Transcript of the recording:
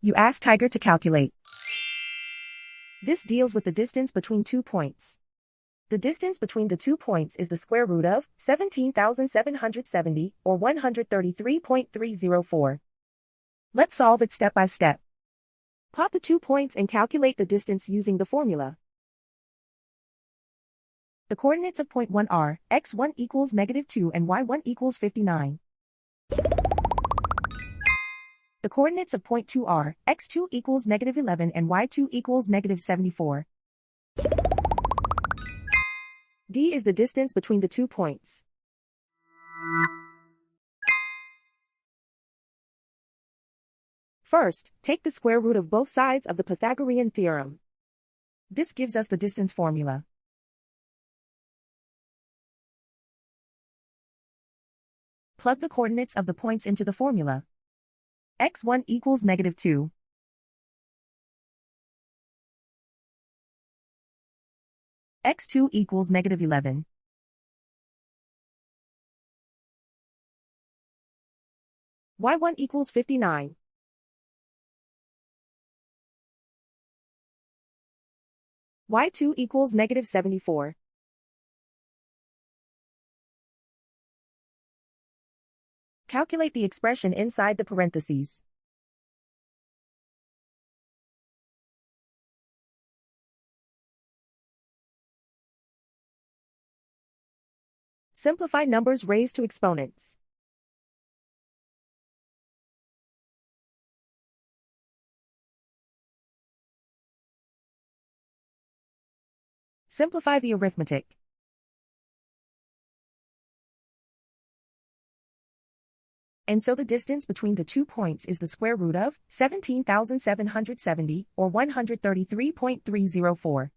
You ask Tiger to calculate. This deals with the distance between 2 points. The distance between the 2 points is the square root of 17,770, or 133.304. Let's solve it step by step. Plot the 2 points and calculate the distance using the formula. The coordinates of point 1 are x1 equals -2 and y1 equals 59. The coordinates of point 2 are x2 equals -11 and y2 equals -74. D is the distance between the 2 points. First, take the square root of both sides of the Pythagorean theorem. This gives us the distance formula. Plug the coordinates of the points into the formula. x1 equals -2. x2 equals -11. y1 equals 59. y2 equals -74. Calculate the expression inside the parentheses. Simplify numbers raised to exponents. Simplify the arithmetic. And so the distance between the 2 points is the square root of 17,770, or 133.304.